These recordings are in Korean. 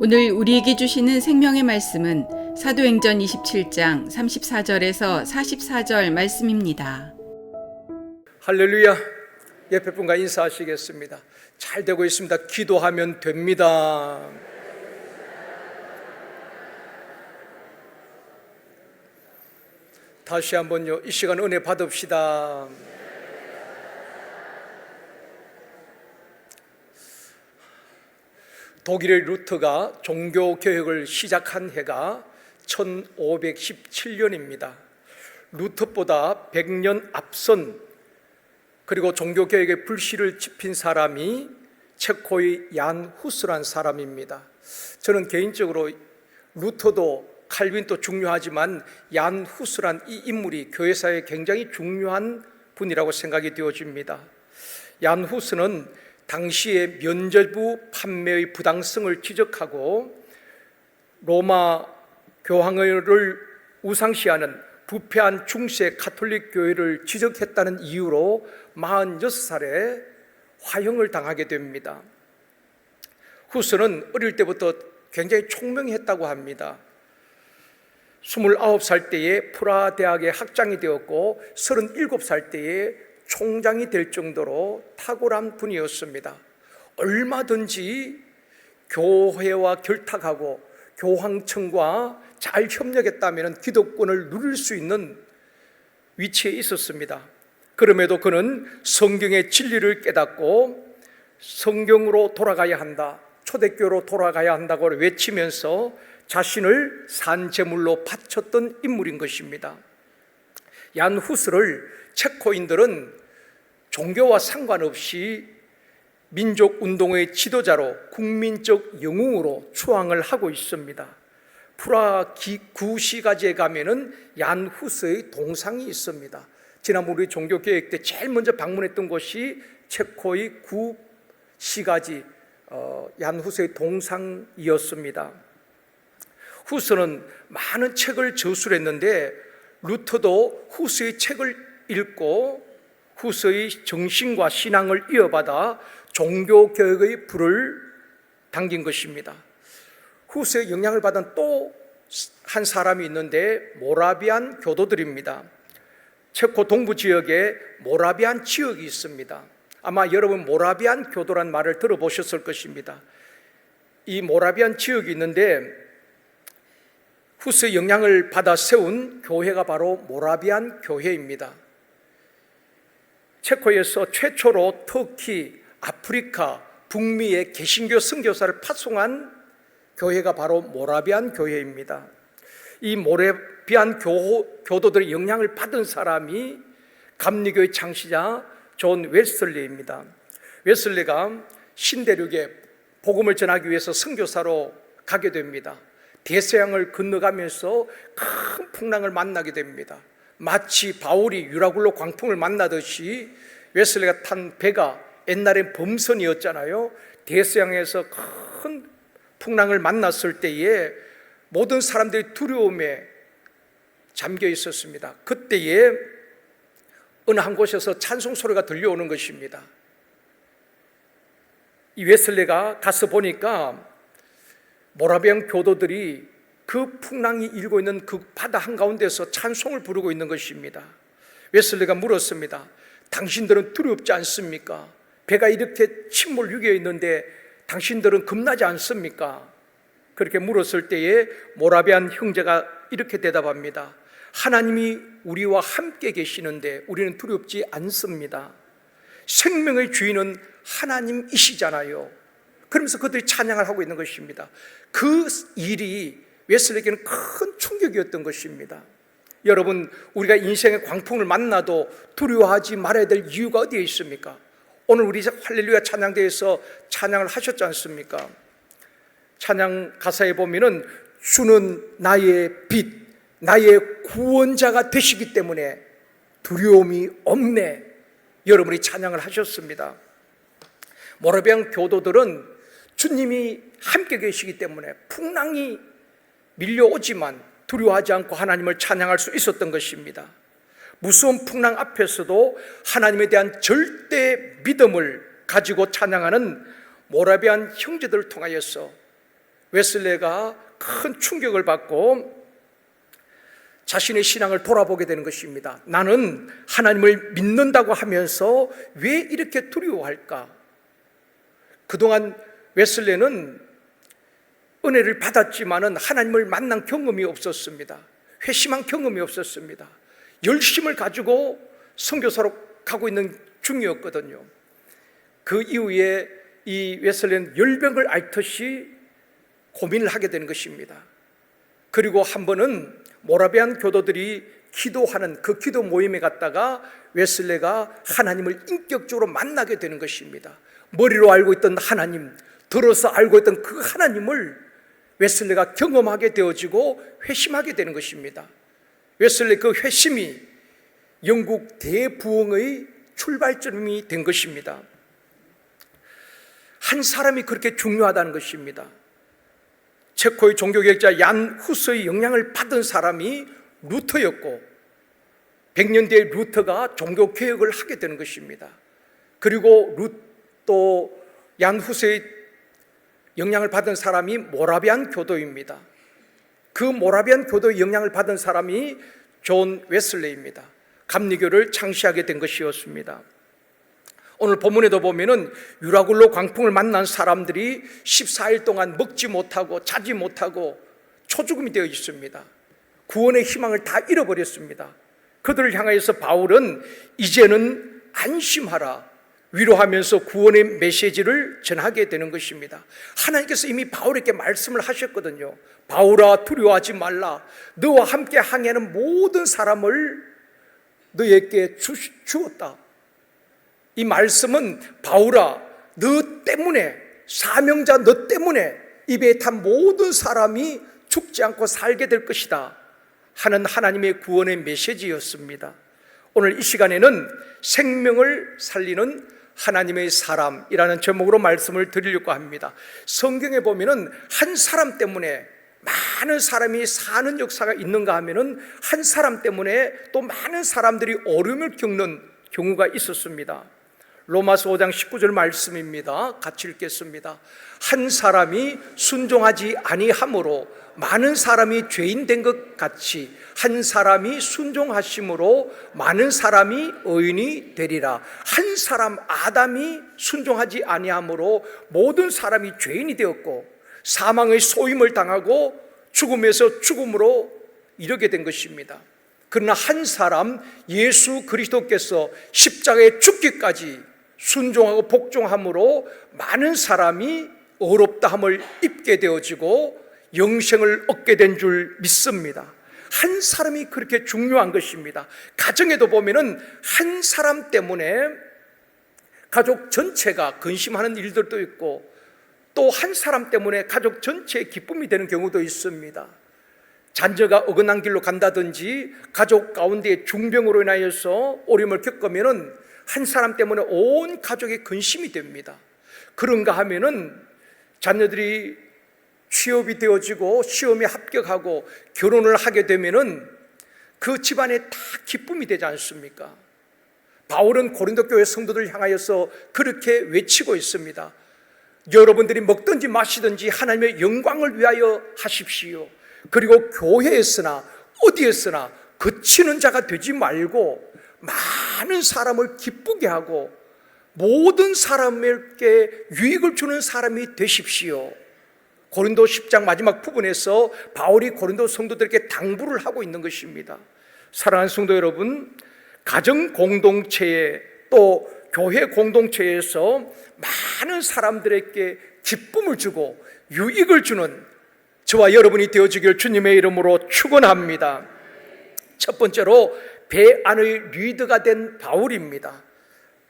오늘 우리에게 주시는 생명의 말씀은 사도행전 27장 34절에서 44절 말씀입니다. 할렐루야. 옆에 분과 인사하시겠습니다. 잘 되고 있습니다. 기도하면 됩니다. 다시 한번요, 이 시간 은혜 받읍시다. 독일의 루터가 종교개혁을 시작한 해가 1517년입니다. 루터보다 100년 앞선, 그리고 종교개혁의 불씨를 지핀 사람이 체코의 얀 후스란 사람입니다. 저는 개인적으로 루터도 칼빈도 중요하지만 얀 후스란 이 인물이 교회사에 굉장히 중요한 분이라고 생각이 되어집니다. 얀 후스는 당시의 면죄부 판매의 부당성을 지적하고 로마 교황을 우상시하는 부패한 중세 가톨릭 교회를 지적했다는 이유로 46살에 화형을 당하게 됩니다. 후스는 어릴 때부터 굉장히 총명했다고 합니다. 29살 때에 프라 대학의 학장이 되었고 37살 때에 총장이 될 정도로 탁월한 분이었습니다. 얼마든지 교회와 결탁하고 교황청과 잘 협력했다면 기독권을 누릴 수 있는 위치에 있었습니다. 그럼에도 그는 성경의 진리를 깨닫고 성경으로 돌아가야 한다, 초대교로 돌아가야 한다고 외치면서 자신을 산제물로 바쳤던 인물인 것입니다. 얀 후스를 체코인들은 종교와 상관없이 민족운동의 지도자로 국민적 영웅으로 추앙을 하고 있습니다. 프라 구시가지에 가면은 얀 후스의 동상이 있습니다. 지난번 우리 종교개혁 때 제일 먼저 방문했던 곳이 체코의 구시가지 얀 후스의 동상이었습니다. 후스는 많은 책을 저술했는데 루터도 후스의 책을 읽고 후스의 정신과 신앙을 이어받아 종교개혁의 불을 당긴 것입니다. 후스의 영향을 받은 또 한 사람이 있는데 모라비안 교도들입니다. 체코 동부 지역에 모라비안 지역이 있습니다. 아마 여러분 모라비안 교도란 말을 들어보셨을 것입니다. 이 모라비안 지역이 있는데 후스의 영향을 받아 세운 교회가 바로 모라비안 교회입니다. 체코에서 최초로 터키, 아프리카, 북미에 개신교 선교사를 파송한 교회가 바로 모라비안 교회입니다. 이 모라비안 교도들의 영향을 받은 사람이 감리교의 창시자 존 웨슬리입니다. 웨슬리가 신대륙에 복음을 전하기 위해서 선교사로 가게 됩니다. 대서양을 건너가면서 큰 풍랑을 만나게 됩니다. 마치 바울이 유라굴로 광풍을 만나듯이 웨슬리가 탄 배가 옛날엔 범선이었잖아요. 대서양에서 큰 풍랑을 만났을 때에 모든 사람들이 두려움에 잠겨 있었습니다. 그때에 어느 한 곳에서 찬송 소리가 들려오는 것입니다. 이 웨슬리가 가서 보니까 모라비안 교도들이 그 풍랑이 일고 있는 그 바다 한가운데서 찬송을 부르고 있는 것입니다. 웨슬리가 물었습니다. 당신들은 두렵지 않습니까? 배가 이렇게 침몰 위기에 있는데 당신들은 겁나지 않습니까? 그렇게 물었을 때에 모라비안 형제가 이렇게 대답합니다. 하나님이 우리와 함께 계시는데 우리는 두렵지 않습니다. 생명의 주인은 하나님이시잖아요. 그러면서 그들이 찬양을 하고 있는 것입니다. 그 일이 웨슬리에게는 큰 충격이었던 것입니다. 여러분, 우리가 인생의 광풍을 만나도 두려워하지 말아야 될 이유가 어디에 있습니까? 오늘 우리 할렐루야 찬양대에서 찬양을 하셨지 않습니까? 찬양 가사에 보면은 주는 나의 빛, 나의 구원자가 되시기 때문에 두려움이 없네, 여러분이 찬양을 하셨습니다. 모라비안 교도들은 주님이 함께 계시기 때문에 풍랑이 밀려오지만 두려워하지 않고 하나님을 찬양할 수 있었던 것입니다. 무서운 풍랑 앞에서도 하나님에 대한 절대 믿음을 가지고 찬양하는 모라비안 형제들을 통하여서 웨슬레가 큰 충격을 받고 자신의 신앙을 돌아보게 되는 것입니다. 나는 하나님을 믿는다고 하면서 왜 이렇게 두려워할까? 그동안 웨슬레는 은혜를 받았지만은 하나님을 만난 경험이 없었습니다. 회심한 경험이 없었습니다. 열심을 가지고 선교사로 가고 있는 중이었거든요. 그 이후에 이 웨슬레는 열병을 앓듯이 고민을 하게 되는 것입니다. 그리고 한 번은 모라비안 교도들이 기도하는 그 기도 모임에 갔다가 웨슬레가 하나님을 인격적으로 만나게 되는 것입니다. 머리로 알고 있던 하나님, 들어서 알고 있던 그 하나님을 웨슬레가 경험하게 되어지고 회심하게 되는 것입니다. 웨슬레 그 회심이 영국 대부흥의 출발점이 된 것입니다. 한 사람이 그렇게 중요하다는 것입니다. 체코의 종교개혁자 얀 후스의 영향을 받은 사람이 루터였고 100년 뒤에 루터가 종교개혁을 하게 되는 것입니다. 그리고 또 얀 후스의 영향을 받은 사람이 모라비안 교도입니다. 그 모라비안 교도의 영향을 받은 사람이 존 웨슬레입니다. 감리교를 창시하게 된 것이었습니다. 오늘 본문에도 보면은 유라굴로 광풍을 만난 사람들이 14일 동안 먹지 못하고 자지 못하고 초죽음이 되어 있습니다. 구원의 희망을 다 잃어버렸습니다. 그들을 향하여서 바울은 이제는 안심하라 위로하면서 구원의 메시지를 전하게 되는 것입니다. 하나님께서 이미 바울에게 말씀을 하셨거든요. 바울아 두려워하지 말라. 너와 함께 항해하는 모든 사람을 너에게 주었다. 이 말씀은 바울아 너 때문에 사명자 너 때문에 이 배에 탄 모든 사람이 죽지 않고 살게 될 것이다 하는 하나님의 구원의 메시지였습니다. 오늘 이 시간에는 생명을 살리는 하나님의 사람이라는 제목으로 말씀을 드리려고 합니다. 성경에 보면은 한 사람 때문에 많은 사람이 사는 역사가 있는가 하면은 한 사람 때문에 또 많은 사람들이 어려움을 겪는 경우가 있었습니다. 로마서 5장 19절 말씀입니다. 같이 읽겠습니다. 한 사람이 순종하지 아니함으로 많은 사람이 죄인 된 것 같이 한 사람이 순종하심으로 많은 사람이 의인이 되리라. 한 사람 아담이 순종하지 아니함으로 모든 사람이 죄인이 되었고 사망의 소임을 당하고 죽음에서 죽음으로 이르게 된 것입니다. 그러나 한 사람 예수 그리스도께서 십자가에 죽기까지 순종하고 복종함으로 많은 사람이 의롭다함을 입게 되어지고 영생을 얻게 된 줄 믿습니다. 한 사람이 그렇게 중요한 것입니다. 가정에도 보면은 한 사람 때문에 가족 전체가 근심하는 일들도 있고 또 한 사람 때문에 가족 전체의 기쁨이 되는 경우도 있습니다. 자녀가 어긋난 길로 간다든지 가족 가운데 중병으로 인하여서 어려움을 겪으면은 한 사람 때문에 온 가족의 근심이 됩니다. 그런가 하면은 자녀들이 취업이 되어지고 시험에 합격하고 결혼을 하게 되면은 그 집안에 다 기쁨이 되지 않습니까? 바울은 고린도 교회 성도들 향하여서 그렇게 외치고 있습니다. 여러분들이 먹든지 마시든지 하나님의 영광을 위하여 하십시오. 그리고 교회에서나 어디에서나 그치는 자가 되지 말고 많은 사람을 기쁘게 하고 모든 사람에게 유익을 주는 사람이 되십시오. 고린도 10장 마지막 부분에서 바울이 고린도 성도들에게 당부를 하고 있는 것입니다. 사랑하는 성도 여러분, 가정 공동체에 또 교회 공동체에서 많은 사람들에게 기쁨을 주고 유익을 주는 저와 여러분이 되어주길 주님의 이름으로 축원합니다. 첫 번째로 배 안의 리더가 된 바울입니다.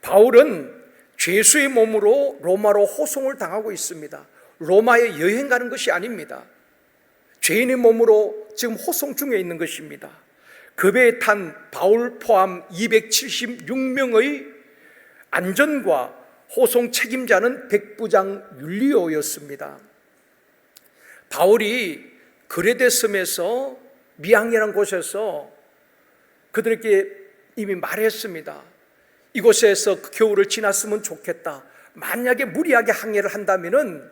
바울은 죄수의 몸으로 로마로 호송을 당하고 있습니다. 로마에 여행 가는 것이 아닙니다. 죄인의 몸으로 지금 호송 중에 있는 것입니다. 그 배에 탄 바울 포함 276명의 안전과 호송 책임자는 백부장 율리오였습니다. 바울이 그레데 섬에서 미항이라는 곳에서 그들에게 이미 말했습니다. 이곳에서 그 겨울을 지났으면 좋겠다. 만약에 무리하게 항해를 한다면은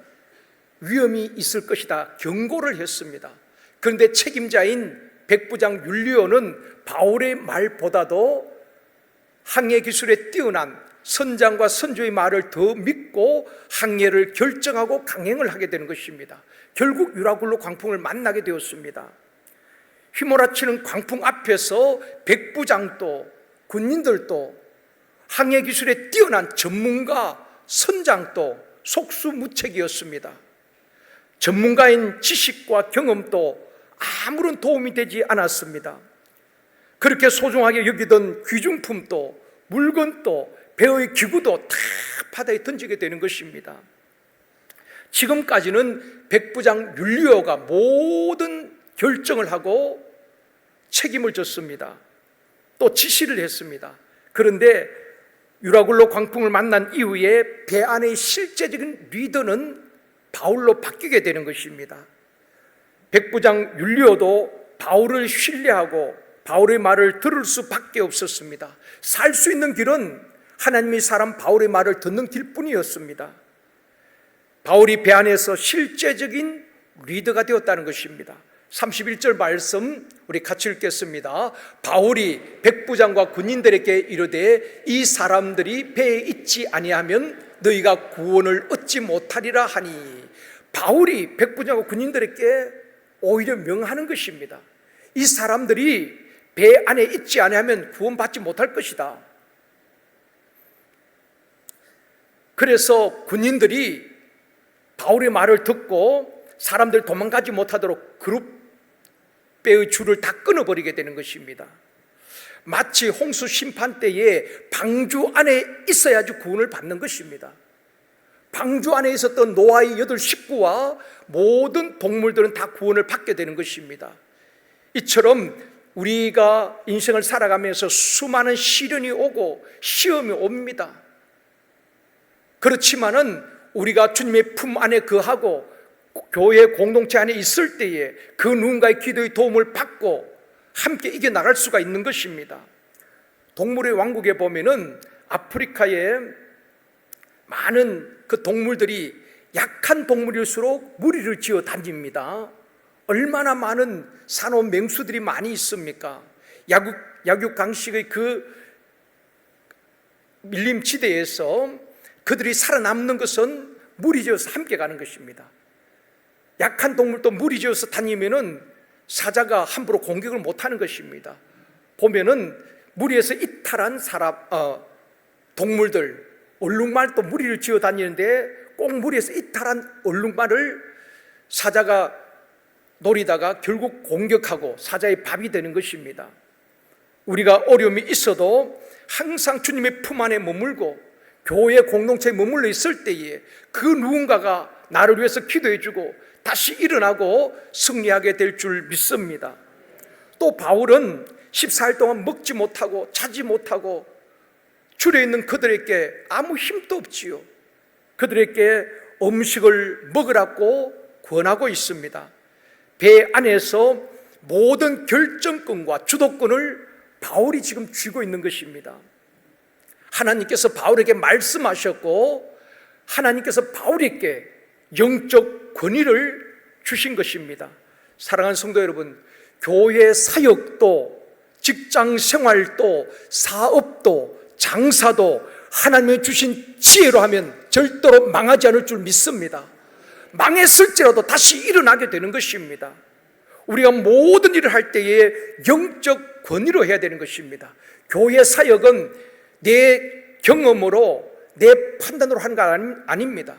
위험이 있을 것이다 경고를 했습니다. 그런데 책임자인 백부장 율리오는 바울의 말보다도 항해 기술에 뛰어난 선장과 선조의 말을 더 믿고 항해를 결정하고 강행을 하게 되는 것입니다. 결국 유라굴로 광풍을 만나게 되었습니다. 휘몰아치는 광풍 앞에서 백부장도 군인들도 항해 기술에 뛰어난 전문가 선장도 속수무책이었습니다. 전문가인 지식과 경험도 아무런 도움이 되지 않았습니다. 그렇게 소중하게 여기던 귀중품도 물건도 배의 기구도 다 바다에 던지게 되는 것입니다. 지금까지는 백부장 율리오가 모든 결정을 하고 책임을 졌습니다. 또 지시를 했습니다. 그런데 유라굴로 광풍을 만난 이후에 배 안의 실제적인 리더는 바울로 바뀌게 되는 것입니다. 백부장 율리오도 바울을 신뢰하고 바울의 말을 들을 수밖에 없었습니다. 살 수 있는 길은 하나님의 사람 바울의 말을 듣는 길뿐이었습니다. 바울이 배 안에서 실제적인 리더가 되었다는 것입니다. 31절 말씀 우리 같이 읽겠습니다. 바울이 백부장과 군인들에게 이르되 이 사람들이 배에 있지 아니하면 너희가 구원을 얻지 못하리라 하니, 바울이 백부장과 군인들에게 오히려 명하는 것입니다. 이 사람들이 배 안에 있지 아니하면 구원받지 못할 것이다. 그래서 군인들이 바울의 말을 듣고 사람들 도망가지 못하도록 그룹배의 줄을 다 끊어버리게 되는 것입니다. 마치 홍수 심판 때에 방주 안에 있어야지 구원을 받는 것입니다. 방주 안에 있었던 노아의 8 식구와 모든 동물들은 다 구원을 받게 되는 것입니다. 이처럼 우리가 인생을 살아가면서 수많은 시련이 오고 시험이 옵니다. 그렇지만은 우리가 주님의 품 안에 거하고 교회 공동체 안에 있을 때에 그 누군가의 기도의 도움을 받고 함께 이겨나갈 수가 있는 것입니다. 동물의 왕국에 보면은 아프리카에 많은 그 동물들이 약한 동물일수록 무리를 지어 다닙니다. 얼마나 많은 산호 맹수들이 많이 있습니까? 약육강식의 그 밀림지대에서 그들이 살아남는 것은 무리지어서 함께 가는 것입니다. 약한 동물도 무리지어서 다니면은 사자가 함부로 공격을 못하는 것입니다. 보면은 무리에서 이탈한 동물들, 얼룩말도 무리를 지어 다니는데 꼭 무리에서 이탈한 얼룩말을 사자가 노리다가 결국 공격하고 사자의 밥이 되는 것입니다. 우리가 어려움이 있어도 항상 주님의 품 안에 머물고 교회 공동체에 머물러 있을 때에 그 누군가가 나를 위해서 기도해주고 다시 일어나고 승리하게 될 줄 믿습니다. 또 바울은 14일 동안 먹지 못하고 자지 못하고 줄에 있는 그들에게 아무 힘도 없지요. 그들에게 음식을 먹으라고 권하고 있습니다. 배 안에서 모든 결정권과 주도권을 바울이 지금 쥐고 있는 것입니다. 하나님께서 바울에게 말씀하셨고 하나님께서 바울에게 영적 권위를 주신 것입니다. 사랑하는 성도 여러분, 교회 사역도 직장 생활도 사업도 장사도 하나님이 주신 지혜로 하면 절대로 망하지 않을 줄 믿습니다. 망했을지라도 다시 일어나게 되는 것입니다. 우리가 모든 일을 할 때에 영적 권위로 해야 되는 것입니다. 교회 사역은 내 경험으로 내 판단으로 하는 거 아닙니다.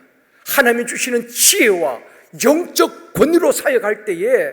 하나님이 주시는 지혜와 영적 권위로 사역할 때에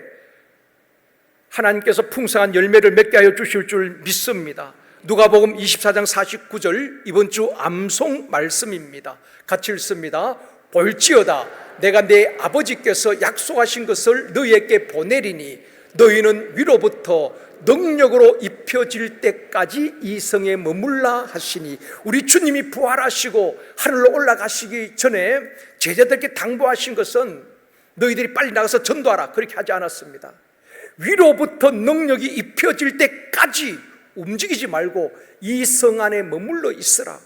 하나님께서 풍성한 열매를 맺게 하여 주실 줄 믿습니다. 누가복음 24장 49절 이번 주 암송 말씀입니다. 같이 읽습니다. 볼지어다 내가 내 아버지께서 약속하신 것을 너희에게 보내리니 너희는 위로부터 능력으로 입혀질 때까지 이 성에 머물라 하시니, 우리 주님이 부활하시고 하늘로 올라가시기 전에 제자들께 당부하신 것은 너희들이 빨리 나가서 전도하라 그렇게 하지 않았습니다. 위로부터 능력이 입혀질 때까지 움직이지 말고 이 성 안에 머물러 있으라.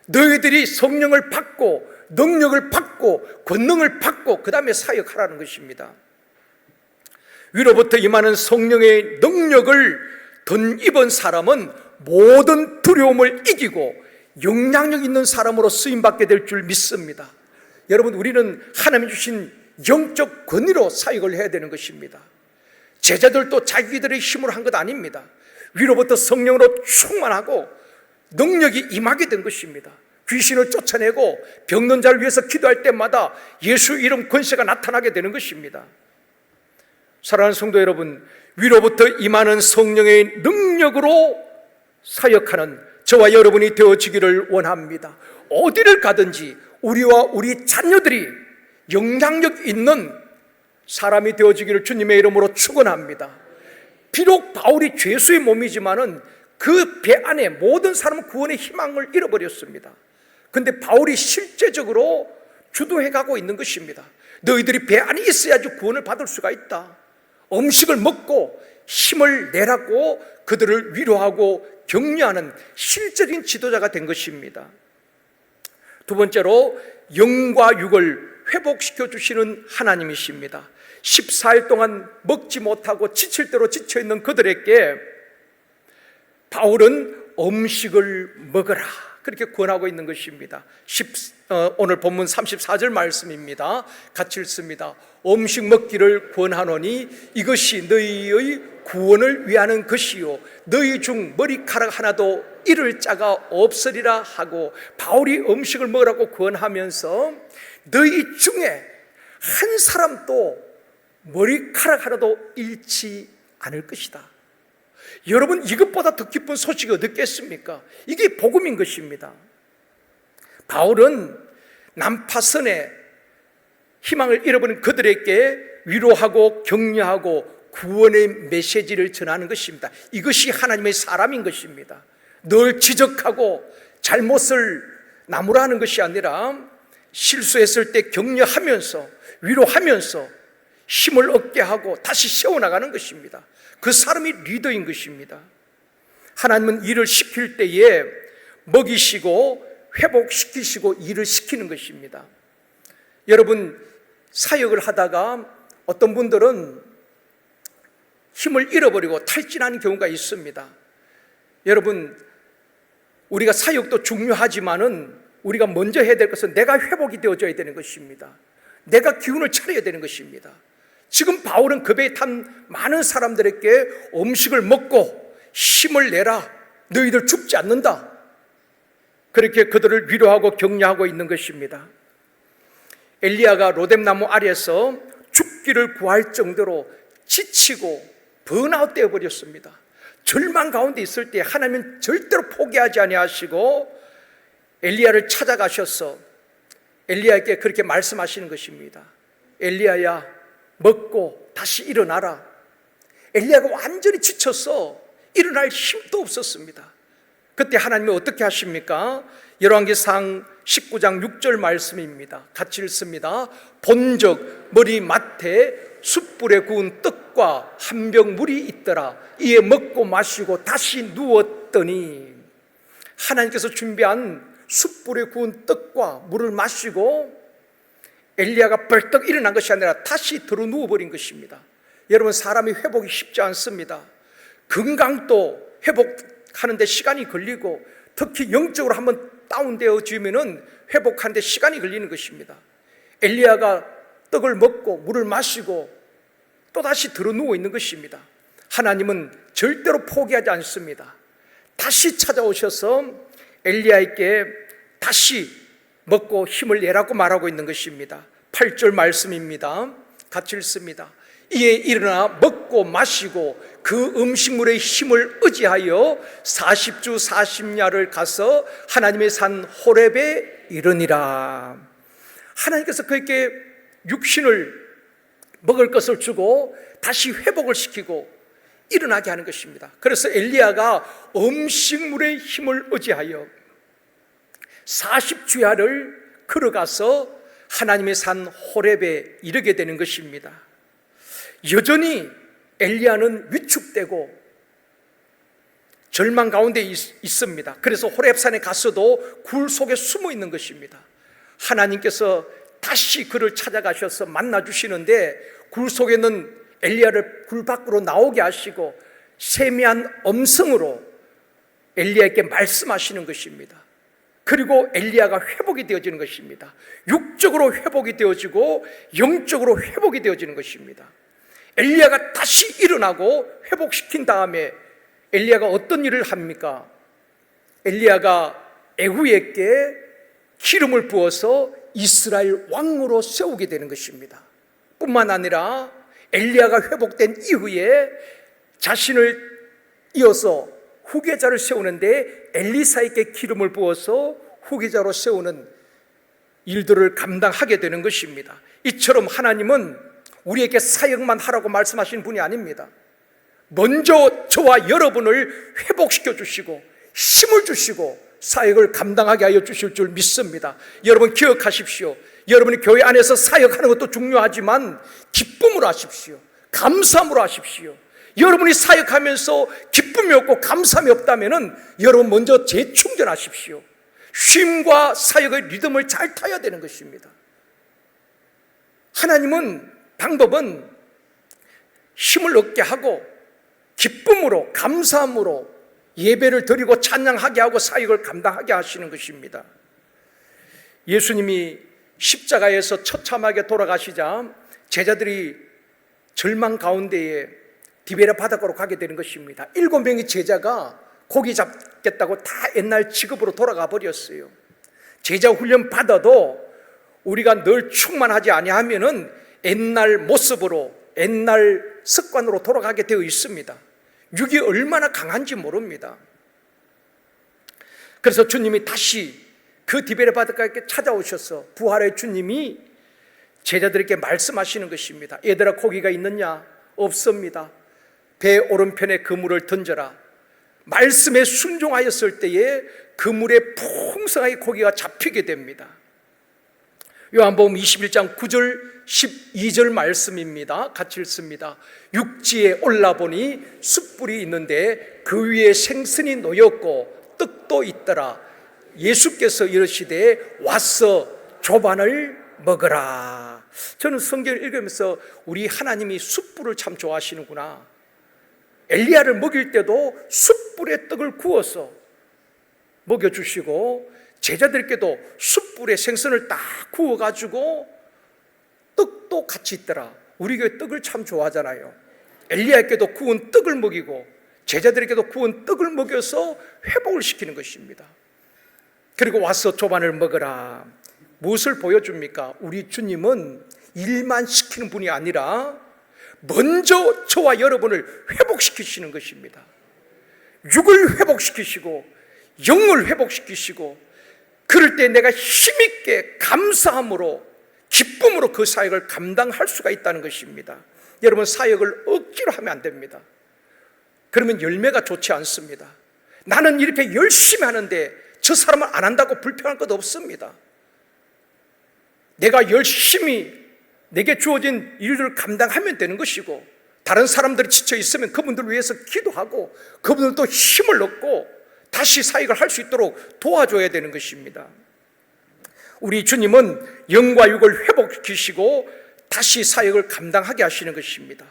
너희들이 성령을 받고 능력을 받고 권능을 받고 그 다음에 사역하라는 것입니다. 위로부터 임하는 성령의 능력을 덧입은 사람은 모든 두려움을 이기고 영향력 있는 사람으로 쓰임받게 될 줄 믿습니다. 여러분, 우리는 하나님이 주신 영적 권위로 사역을 해야 되는 것입니다. 제자들도 자기들의 힘으로 한 것 아닙니다. 위로부터 성령으로 충만하고 능력이 임하게 된 것입니다. 귀신을 쫓아내고 병든 자를 위해서 기도할 때마다 예수 이름 권세가 나타나게 되는 것입니다. 사랑하는 성도 여러분, 위로부터 임하는 성령의 능력으로 사역하는 저와 여러분이 되어지기를 원합니다. 어디를 가든지 우리와 우리 자녀들이 영향력 있는 사람이 되어지기를 주님의 이름으로 축원합니다. 비록 바울이 죄수의 몸이지만은 그 배 안에 모든 사람은 구원의 희망을 잃어버렸습니다. 그런데 바울이 실제적으로 주도해가고 있는 것입니다. 너희들이 배 안에 있어야지 구원을 받을 수가 있다. 음식을 먹고 힘을 내라고 그들을 위로하고 격려하는 실제적인 지도자가 된 것입니다. 두 번째로 영과 육을 회복시켜 주시는 하나님이십니다. 14일 동안 먹지 못하고 지칠 대로 지쳐있는 그들에게 바울은 음식을 먹어라 그렇게 권하고 있는 것입니다. 오늘 본문 34절 말씀입니다. 같이 읽습니다. 음식 먹기를 권하노니 이것이 너희의 구원을 위하는 것이요 너희 중 머리카락 하나도 잃을 자가 없으리라 하고, 바울이 음식을 먹으라고 권하면서 너희 중에 한 사람도 머리카락 하나도 잃지 않을 것이다. 여러분, 이것보다 더 기쁜 소식이 어딨겠습니까? 이게 복음인 것입니다. 바울은 난파선에 희망을 잃어버린 그들에게 위로하고 격려하고 구원의 메시지를 전하는 것입니다. 이것이 하나님의 사람인 것입니다. 늘 지적하고 잘못을 나무라는 것이 아니라 실수했을 때 격려하면서 위로하면서 힘을 얻게 하고 다시 세워나가는 것입니다. 그 사람이 리더인 것입니다. 하나님은 일을 시킬 때에 먹이시고 회복시키시고 일을 시키는 것입니다. 여러분, 사역을 하다가 어떤 분들은 힘을 잃어버리고 탈진하는 경우가 있습니다. 여러분, 우리가 사역도 중요하지만은 우리가 먼저 해야 될 것은 내가 회복이 되어져야 되는 것입니다. 내가 기운을 차려야 되는 것입니다. 지금 바울은 그 배에 탄 많은 사람들에게 음식을 먹고 힘을 내라, 너희들 죽지 않는다, 그렇게 그들을 위로하고 격려하고 있는 것입니다. 엘리야가 로뎀나무 아래에서 죽기를 구할 정도로 지치고 번아웃 되어버렸습니다. 절망 가운데 있을 때 하나님은 절대로 포기하지 아니하시고 엘리야를 찾아가셔서 엘리야에게 그렇게 말씀하시는 것입니다. 엘리야야, 먹고 다시 일어나라. 엘리야가 완전히 지쳐서 일어날 힘도 없었습니다. 그때 하나님이 어떻게 하십니까? 열왕기상 19장 6절 말씀입니다. 같이 읽습니다. 본적 머리 맡에 숯불에 구운 떡과 한 병 물이 있더라. 이에 먹고 마시고 다시 누웠더니, 하나님께서 준비한 숯불에 구운 떡과 물을 마시고 엘리야가 벌떡 일어난 것이 아니라 다시 들어 누워버린 것입니다. 여러분, 사람이 회복이 쉽지 않습니다. 건강도 회복하는 데 시간이 걸리고, 특히 영적으로 한번 다운되어지면 회복하는 데 시간이 걸리는 것입니다. 엘리야가 떡을 먹고 물을 마시고 또다시 들어 누워 있는 것입니다. 하나님은 절대로 포기하지 않습니다. 다시 찾아오셔서 엘리야에게 다시 먹고 힘을 내라고 말하고 있는 것입니다. 8절 말씀입니다. 같이 읽습니다. 이에 일어나 먹고 마시고 그 음식물의 힘을 의지하여 40주 40야를 가서 하나님의 산 호렙에 이르니라. 하나님께서 그에게 육신을 먹을 것을 주고 다시 회복을 시키고 일어나게 하는 것입니다. 그래서 엘리야가 음식물의 힘을 의지하여 40주야를 걸어가서 하나님의 산 호렙에 이르게 되는 것입니다. 여전히 엘리야는 위축되고 절망 가운데 있습니다. 그래서 호렙산에 가서도 굴 속에 숨어 있는 것입니다. 하나님께서 다시 그를 찾아가셔서 만나 주시는데 굴 속에 있는 엘리야를 굴 밖으로 나오게 하시고 세미한 음성으로 엘리야에게 말씀하시는 것입니다. 그리고 엘리야가 회복이 되어지는 것입니다. 육적으로 회복이 되어지고 영적으로 회복이 되어지는 것입니다. 엘리야가 다시 일어나고 회복시킨 다음에 엘리야가 어떤 일을 합니까? 엘리야가 에후에게 기름을 부어서 이스라엘 왕으로 세우게 되는 것입니다. 뿐만 아니라 엘리야가 회복된 이후에 자신을 이어서 후계자를 세우는데 엘리사에게 기름을 부어서 후계자로 세우는 일들을 감당하게 되는 것입니다. 이처럼 하나님은 우리에게 사역만 하라고 말씀하시는 분이 아닙니다. 먼저 저와 여러분을 회복시켜 주시고 힘을 주시고 사역을 감당하게 하여 주실 줄 믿습니다. 여러분 기억하십시오. 여러분이 교회 안에서 사역하는 것도 중요하지만 기쁨으로 하십시오. 감사함으로 하십시오. 여러분이 사역하면서 기쁨이 없고 감사함이 없다면 여러분 먼저 재충전하십시오. 쉼과 사역의 리듬을 잘 타야 되는 것입니다. 하나님은 방법은 힘을 얻게 하고 기쁨으로 감사함으로 예배를 드리고 찬양하게 하고 사역을 감당하게 하시는 것입니다. 예수님이 십자가에서 처참하게 돌아가시자 제자들이 절망 가운데에 디베랴 바닷가로 가게 되는 것입니다. 7명의 제자가 고기 잡겠다고 다 옛날 직업으로 돌아가 버렸어요. 제자 훈련 받아도 우리가 늘 충만하지 아니하면은 옛날 모습으로 옛날 습관으로 돌아가게 되어 있습니다. 육이 얼마나 강한지 모릅니다. 그래서 주님이 다시 그 디베랴 바닷가에 찾아오셔서 부활의 주님이 제자들에게 말씀하시는 것입니다. 얘들아 고기가 있느냐? 없습니다. 배 오른편에 그물을 던져라. 말씀에 순종하였을 때에 그물에 풍성하게 고기가 잡히게 됩니다. 요한복음 21장 9절 12절 말씀입니다. 같이 읽습니다. 육지에 올라보니 숯불이 있는데 그 위에 생선이 놓였고 떡도 있더라. 예수께서 이르시되 와서 조반을 먹으라. 저는 성경을 읽으면서 우리 하나님이 숯불을 참 좋아하시는구나. 엘리야를 먹일 때도 숯불에 떡을 구워서 먹여주시고 제자들께도 숯불에 생선을 딱 구워가지고 떡도 같이 있더라. 우리 교회 떡을 참 좋아하잖아요. 엘리야에게도 구운 떡을 먹이고 제자들에게도 구운 떡을 먹여서 회복을 시키는 것입니다. 그리고 와서 조반을 먹으라. 무엇을 보여줍니까? 우리 주님은 일만 시키는 분이 아니라 먼저 저와 여러분을 회복시키시는 것입니다. 육을 회복시키시고 영을 회복시키시고 그럴 때 내가 힘있게 감사함으로 기쁨으로 그 사역을 감당할 수가 있다는 것입니다. 여러분 사역을 억지로 하면 안 됩니다. 그러면 열매가 좋지 않습니다. 나는 이렇게 열심히 하는데 저 사람은 안 한다고 불평할 것 없습니다. 내가 열심히 내게 주어진 일들을 감당하면 되는 것이고 다른 사람들이 지쳐 있으면 그분들을 위해서 기도하고 그분들도 힘을 얻고 다시 사역을 할 수 있도록 도와줘야 되는 것입니다. 우리 주님은 영과 육을 회복시키시고 다시 사역을 감당하게 하시는 것입니다.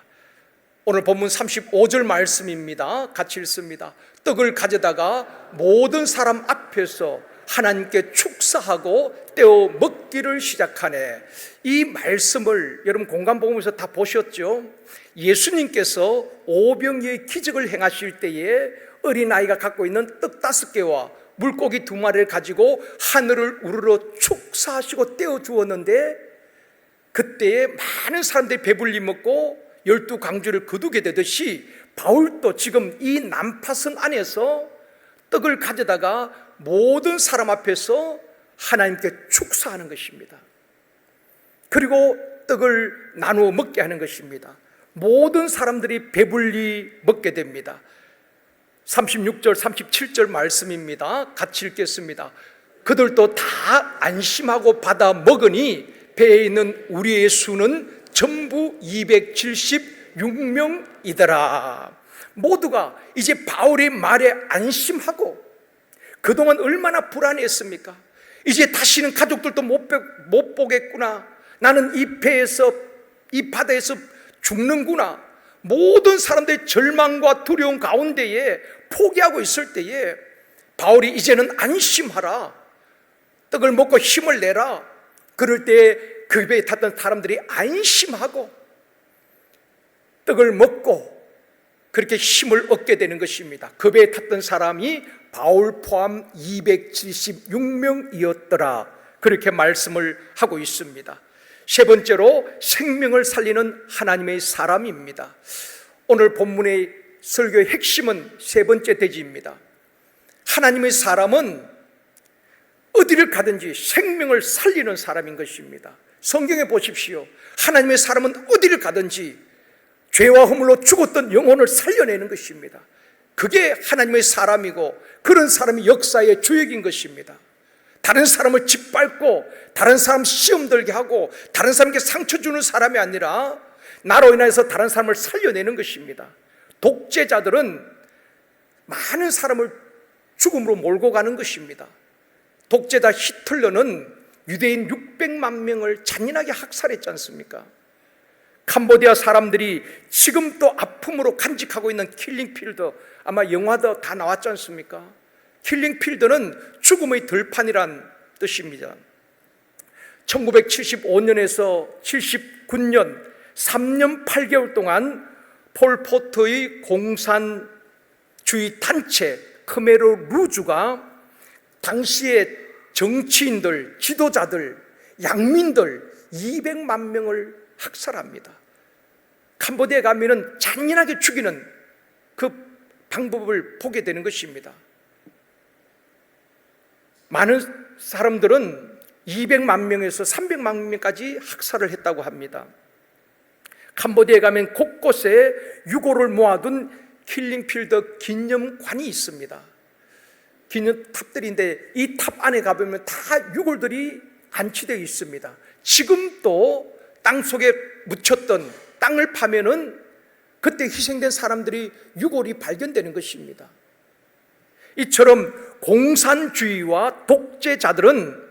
오늘 본문 35절 말씀입니다. 같이 읽습니다. 떡을 가져다가 모든 사람 앞에서 하나님께 축사하고 떼어 먹기를 시작하네. 이 말씀을 여러분 공간복음에서 다 보셨죠? 예수님께서 오병이의 기적을 행하실 때에 어린아이가 갖고 있는 떡 5개와 물고기 2마리를 가지고 하늘을 우러러 축사하시고 떼어 주었는데 그때에 많은 사람들이 배불리 먹고 12강주를 거두게 되듯이 바울도 지금 이 난파선 안에서 떡을 가져다가 모든 사람 앞에서 하나님께 축사하는 것입니다. 그리고 떡을 나누어 먹게 하는 것입니다. 모든 사람들이 배불리 먹게 됩니다. 36절 37절 말씀입니다. 같이 읽겠습니다. 그들도 다 안심하고 받아 먹으니 배에 있는 우리의 수는 전부 276명이더라. 모두가 이제 바울의 말에 안심하고 그동안 얼마나 불안했습니까? 이제 다시는 가족들도 못 보겠구나. 나는 이 배에서, 이 바다에서 죽는구나. 모든 사람들의 절망과 두려움 가운데에 포기하고 있을 때에 바울이 이제는 안심하라, 떡을 먹고 힘을 내라. 그럴 때 그 배에 탔던 사람들이 안심하고 떡을 먹고 그렇게 힘을 얻게 되는 것입니다. 그 배에 탔던 사람이 바울 포함 276명이었더라. 그렇게 말씀을 하고 있습니다. 세 번째로 생명을 살리는 하나님의 사람입니다. 오늘 본문의 설교의 핵심은 세 번째 대지입니다. 하나님의 사람은 어디를 가든지 생명을 살리는 사람인 것입니다. 성경에 보십시오. 하나님의 사람은 어디를 가든지 죄와 허물로 죽었던 영혼을 살려내는 것입니다. 그게 하나님의 사람이고 그런 사람이 역사의 주역인 것입니다. 다른 사람을 짓밟고 다른 사람 시험 들게 하고 다른 사람에게 상처 주는 사람이 아니라 나로 인해서 다른 사람을 살려내는 것입니다. 독재자들은 많은 사람을 죽음으로 몰고 가는 것입니다. 독재자 히틀러는 유대인 600만 명을 잔인하게 학살했지 않습니까? 캄보디아 사람들이 지금도 아픔으로 간직하고 있는 킬링필드, 아마 영화도 다 나왔지 않습니까? 킬링필드는 죽음의 들판이란 뜻입니다. 1975년에서 79년 3년 8개월 동안 폴포트의 공산주의 단체 크메르 루주가 당시의 정치인들, 지도자들, 양민들 200만 명을 학살합니다. 캄보디아에 가면은 잔인하게 죽이는 그 방법을 보게 되는 것입니다. 많은 사람들은 200만 명에서 300만 명까지 학살을 했다고 합니다. 캄보디아에 가면 곳곳에 유골을 모아둔 킬링필드 기념관이 있습니다. 기념탑들인데 이 탑 안에 가보면 다 유골들이 안치되어 있습니다. 지금도 땅속에 묻혔던 땅을 파면은 그때 희생된 사람들이 유골이 발견되는 것입니다. 이처럼 공산주의와 독재자들은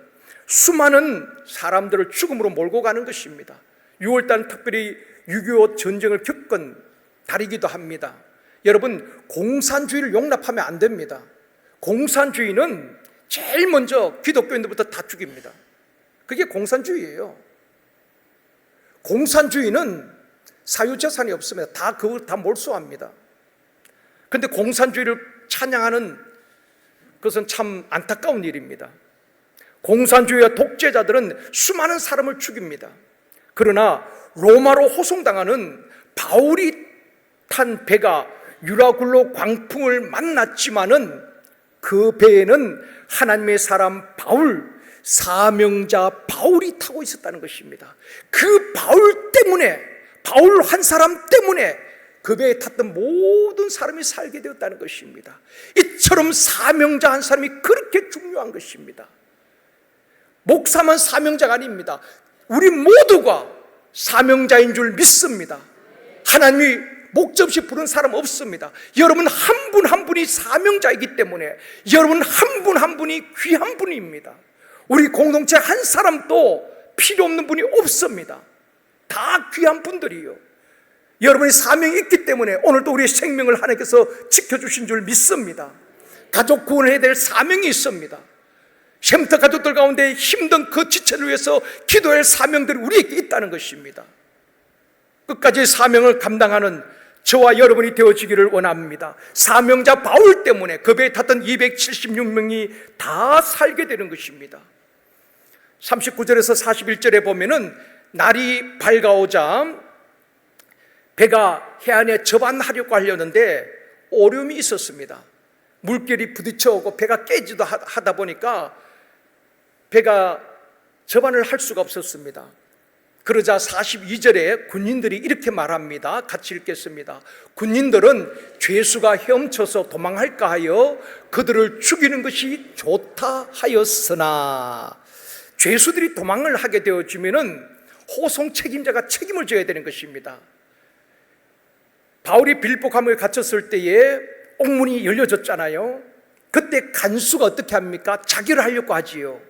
수많은 사람들을 죽음으로 몰고 가는 것입니다. 6월달 특별히 6.25 전쟁을 겪은 달이기도 합니다. 여러분, 공산주의를 용납하면 안 됩니다. 공산주의는 제일 먼저 기독교인들부터 다 죽입니다. 그게 공산주의예요. 공산주의는 사유재산이 없습니다. 다 그걸 다 몰수합니다. 그런데 공산주의를 찬양하는 그것은 참 안타까운 일입니다. 공산주의와 독재자들은 수많은 사람을 죽입니다. 그러나 로마로 호송당하는 바울이 탄 배가 유라굴로 광풍을 만났지만은 그 배에는 하나님의 사람 바울, 사명자 바울이 타고 있었다는 것입니다. 그 바울 때문에, 바울 한 사람 때문에 그 배에 탔던 모든 사람이 살게 되었다는 것입니다. 이처럼 사명자 한 사람이 그렇게 중요한 것입니다. 목사만 사명자가 아닙니다. 우리 모두가 사명자인 줄 믿습니다. 하나님이 목적 없이 부른 사람 없습니다. 여러분 한 분 한 분이 사명자이기 때문에 여러분 한 분 한 분이 귀한 분입니다. 우리 공동체 한 사람도 필요 없는 분이 없습니다. 다 귀한 분들이요. 여러분이 사명이 있기 때문에 오늘도 우리의 생명을 하나님께서 지켜주신 줄 믿습니다. 가족 구원을 해야 될 사명이 있습니다. 쉼터 가족들 가운데 힘든 그 지체를 위해서 기도할 사명들이 우리에게 있다는 것입니다. 끝까지 사명을 감당하는 저와 여러분이 되어지기를 원합니다. 사명자 바울 때문에 그 배에 탔던 276명이 다 살게 되는 것입니다. 39절에서 41절에 보면은 날이 밝아오자 배가 해안에 접안하려고 하려는데 오름이 있었습니다. 물결이 부딪혀오고 배가 깨지도 하다 보니까 배가 접안을 할 수가 없었습니다. 그러자 42절에 군인들이 이렇게 말합니다. 같이 읽겠습니다. 군인들은 죄수가 헤엄쳐서 도망할까 하여 그들을 죽이는 것이 좋다 하였으나, 죄수들이 도망을 하게 되어지면은 호송 책임자가 책임을 져야 되는 것입니다. 바울이 빌립보 감옥에 갇혔을 때에 옥문이 열려졌잖아요. 그때 간수가 어떻게 합니까? 자결을 하려고 하지요.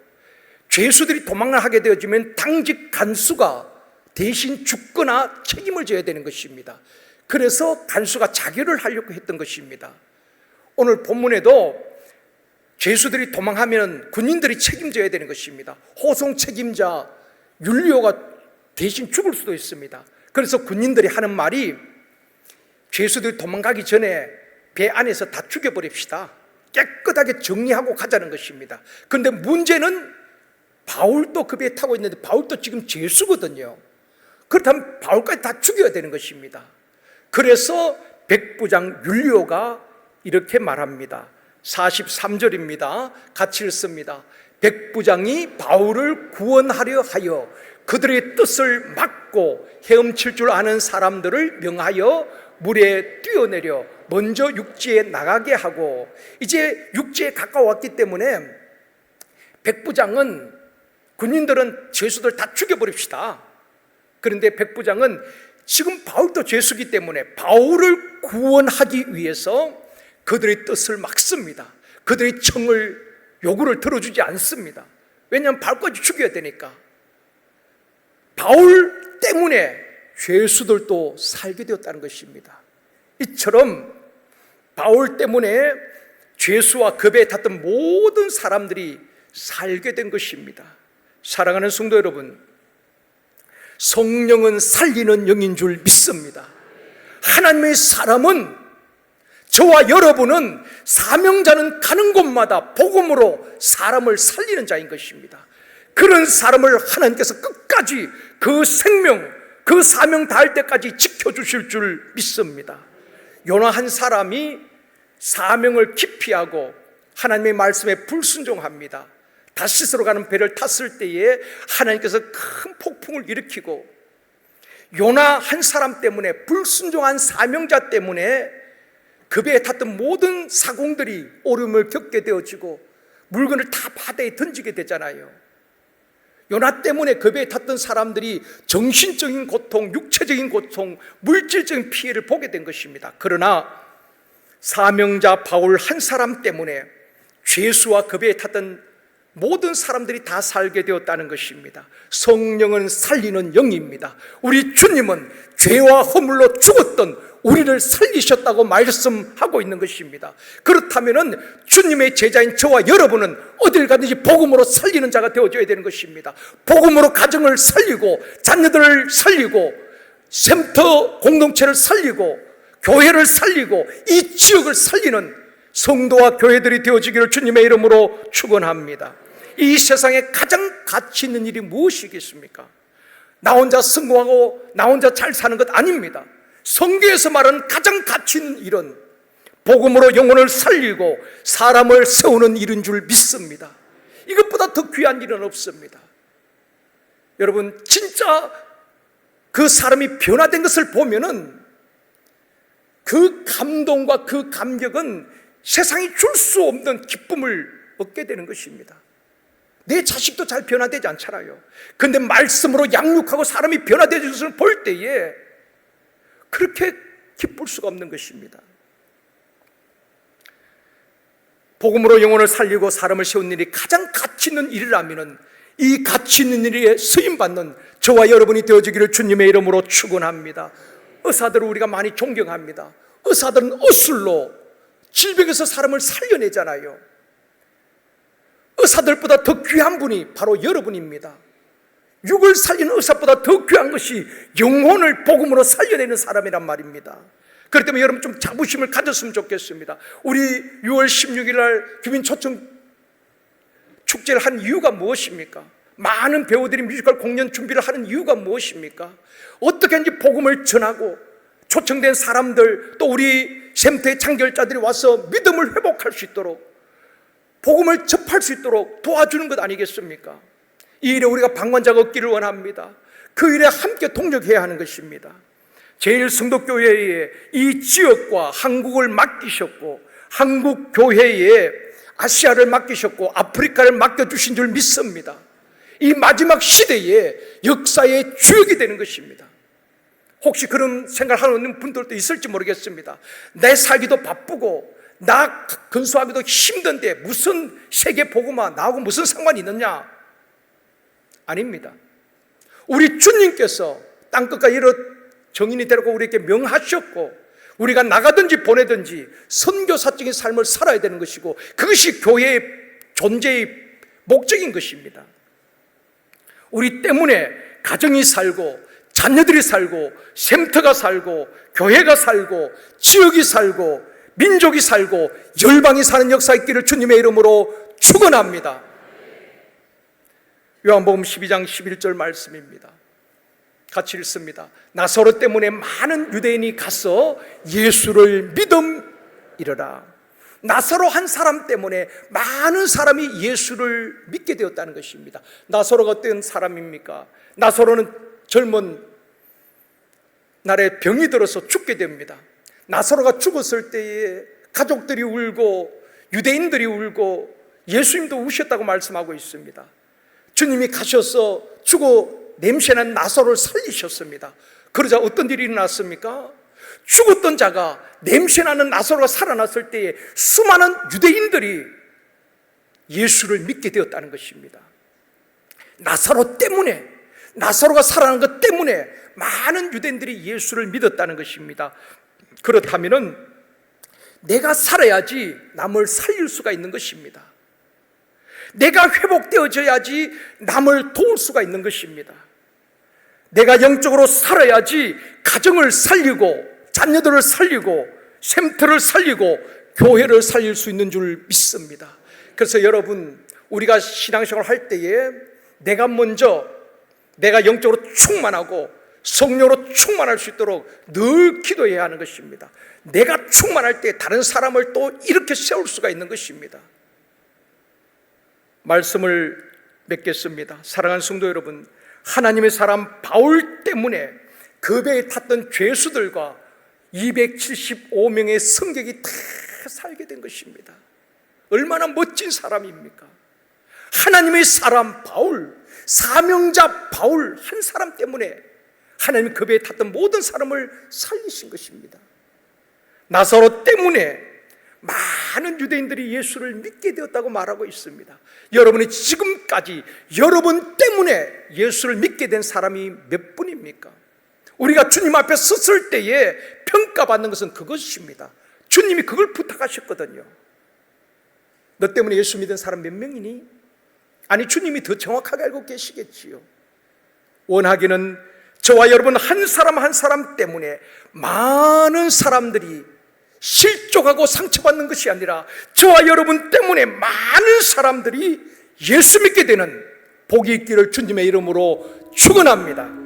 죄수들이 도망을 하게 되어지면 당직 간수가 대신 죽거나 책임을 져야 되는 것입니다. 그래서 간수가 자결을 하려고 했던 것입니다. 오늘 본문에도 죄수들이 도망하면 군인들이 책임져야 되는 것입니다. 호송 책임자 율리오가 대신 죽을 수도 있습니다. 그래서 군인들이 하는 말이 죄수들이 도망가기 전에 배 안에서 다 죽여버립시다. 깨끗하게 정리하고 가자는 것입니다. 그런데 문제는 바울도 그 배에 타고 있는데 바울도 지금 죄수거든요. 그렇다면 바울까지 다 죽여야 되는 것입니다. 그래서 백부장 율리오가 이렇게 말합니다. 43절입니다. 같이 읽습니다. 백부장이 바울을 구원하려 하여 그들의 뜻을 막고 헤엄칠 줄 아는 사람들을 명하여 물에 뛰어내려 먼저 육지에 나가게 하고, 이제 육지에 가까웠기 때문에 백부장은 군인들은 죄수들 다 죽여버립시다. 그런데 백부장은 지금 바울도 죄수기 때문에 바울을 구원하기 위해서 그들의 뜻을 막습니다. 그들의 청을, 요구를 들어주지 않습니다. 왜냐하면 바울까지 죽여야 되니까. 바울 때문에 죄수들도 살게 되었다는 것입니다. 이처럼 바울 때문에 죄수와 그 배에 탔던 모든 사람들이 살게 된 것입니다. 사랑하는 성도 여러분, 성령은 살리는 영인 줄 믿습니다. 하나님의 사람은, 저와 여러분은, 사명자는 가는 곳마다 복음으로 사람을 살리는 자인 것입니다. 그런 사람을 하나님께서 끝까지 그 생명, 그 사명 다할 때까지 지켜주실 줄 믿습니다. 요나 한 사람이 사명을 기피하고 하나님의 말씀에 불순종합니다. 다시스로 가는 배를 탔을 때에 하나님께서 큰 폭풍을 일으키고, 요나 한 사람 때문에, 불순종한 사명자 때문에 그 배에 탔던 모든 사공들이 오름을 겪게 되어지고 물건을 다 바다에 던지게 되잖아요. 요나 때문에 그 배에 탔던 사람들이 정신적인 고통, 육체적인 고통, 물질적인 피해를 보게 된 것입니다. 그러나 사명자 바울 한 사람 때문에 죄수와 그 배에 탔던 모든 사람들이 다 살게 되었다는 것입니다. 성령은 살리는 영입니다. 우리 주님은 죄와 허물로 죽었던 우리를 살리셨다고 말씀하고 있는 것입니다. 그렇다면 주님의 제자인 저와 여러분은 어딜 가든지 복음으로 살리는 자가 되어줘야 되는 것입니다. 복음으로 가정을 살리고, 자녀들을 살리고, 샘터 공동체를 살리고, 교회를 살리고, 이 지역을 살리는 성도와 교회들이 되어지기를 주님의 이름으로 축원합니다. 이 세상에 가장 가치 있는 일이 무엇이겠습니까? 나 혼자 성공하고 나 혼자 잘 사는 것 아닙니다. 성경에서 말하는 가장 가치 있는 일은 복음으로 영혼을 살리고 사람을 세우는 일인 줄 믿습니다. 이것보다 더 귀한 일은 없습니다. 여러분, 진짜 그 사람이 변화된 것을 보면은 그 감동과 그 감격은 세상이 줄 수 없는 기쁨을 얻게 되는 것입니다. 내 자식도 잘 변화되지 않잖아요. 그런데 말씀으로 양육하고 사람이 변화되는 것을 볼 때에 그렇게 기쁠 수가 없는 것입니다. 복음으로 영혼을 살리고 사람을 세우는 일이 가장 가치 있는 일이라면 이 가치 있는 일에 쓰임받는 저와 여러분이 되어지기를 주님의 이름으로 축원합니다. 의사들을 우리가 많이 존경합니다. 의사들은 의술로 질병에서 사람을 살려내잖아요. 의사들보다 더 귀한 분이 바로 여러분입니다. 육을 살리는 의사보다 더 귀한 것이 영혼을 복음으로 살려내는 사람이란 말입니다. 그렇기 때문에 여러분 좀 자부심을 가졌으면 좋겠습니다. 우리 6월 16일 날 주민초청 축제를 한 이유가 무엇입니까? 많은 배우들이 뮤지컬 공연 준비를 하는 이유가 무엇입니까? 어떻게 하는지 복음을 전하고 초청된 사람들, 또 우리 샘터의 창결자들이 와서 믿음을 회복할 수 있도록, 복음을 접할 수 있도록 도와주는 것 아니겠습니까? 이 일에 우리가 방관자가 없기를 원합니다. 그 일에 함께 동력해야 하는 것입니다. 제일성도교회에 이 지역과 한국을 맡기셨고, 한국 교회에 아시아를 맡기셨고, 아프리카를 맡겨주신 줄 믿습니다. 이 마지막 시대에 역사의 주역이 되는 것입니다. 혹시 그런 생각하는 분들도 있을지 모르겠습니다. 내 살기도 바쁘고 나 근수하기도 힘든데 무슨 세계 복음화 나하고 무슨 상관이 있느냐? 아닙니다. 우리 주님께서 땅끝까지 이르러 정인이 되라고 우리에게 명하셨고, 우리가 나가든지 보내든지 선교사적인 삶을 살아야 되는 것이고, 그것이 교회의 존재의 목적인 것입니다. 우리 때문에 가정이 살고, 자녀들이 살고, 샘터가 살고, 교회가 살고, 지역이 살고, 민족이 살고, 열방이 사는 역사 있기를 주님의 이름으로 축원합니다. 요한복음 12장 11절 말씀입니다. 같이 읽습니다. 나사로 때문에 많은 유대인이 가서 예수를 믿음이러라. 나사로 한 사람 때문에 많은 사람이 예수를 믿게 되었다는 것입니다. 나사로가 어떤 사람입니까? 나사로는 젊은 날에 병이 들어서 죽게 됩니다. 나사로가 죽었을 때에 가족들이 울고 유대인들이 울고 예수님도 우셨다고 말씀하고 있습니다. 주님이 가셔서 죽어 냄새난 나사로를 살리셨습니다. 그러자 어떤 일이 일어났습니까? 죽었던 자가, 냄새나는 나사로가 살아났을 때에 수많은 유대인들이 예수를 믿게 되었다는 것입니다. 나사로 때문에, 나사로가 살아난 것 때문에 많은 유대인들이 예수를 믿었다는 것입니다. 그렇다면 내가 살아야지 남을 살릴 수가 있는 것입니다. 내가 회복되어져야지 남을 도울 수가 있는 것입니다. 내가 영적으로 살아야지 가정을 살리고, 자녀들을 살리고, 샘터를 살리고, 교회를 살릴 수 있는 줄 믿습니다. 그래서 여러분, 우리가 신앙생활을 할 때에 내가 먼저, 내가 영적으로 충만하고 성령으로 충만할 수 있도록 늘 기도해야 하는 것입니다. 내가 충만할 때 다른 사람을 또 이렇게 세울 수가 있는 것입니다. 말씀을 맺겠습니다. 사랑하는 성도 여러분, 하나님의 사람 바울 때문에 그 배에 탔던 죄수들과 275명의 승객이 다 살게 된 것입니다. 얼마나 멋진 사람입니까? 하나님의 사람 바울, 사명자 바울 한 사람 때문에 하나님이 그 배에 탔던 모든 사람을 살리신 것입니다. 나사로 때문에 많은 유대인들이 예수를 믿게 되었다고 말하고 있습니다. 여러분이 지금까지 여러분 때문에 예수를 믿게 된 사람이 몇 분입니까? 우리가 주님 앞에 섰을 때에 평가받는 것은 그것입니다. 주님이 그걸 부탁하셨거든요. 너 때문에 예수 믿은 사람 몇 명이니? 아니, 주님이 더 정확하게 알고 계시겠지요. 원하기는 저와 여러분 한 사람 한 사람 때문에 많은 사람들이 실족하고 상처받는 것이 아니라 저와 여러분 때문에 많은 사람들이 예수 믿게 되는 복이 있기를 주님의 이름으로 축원합니다.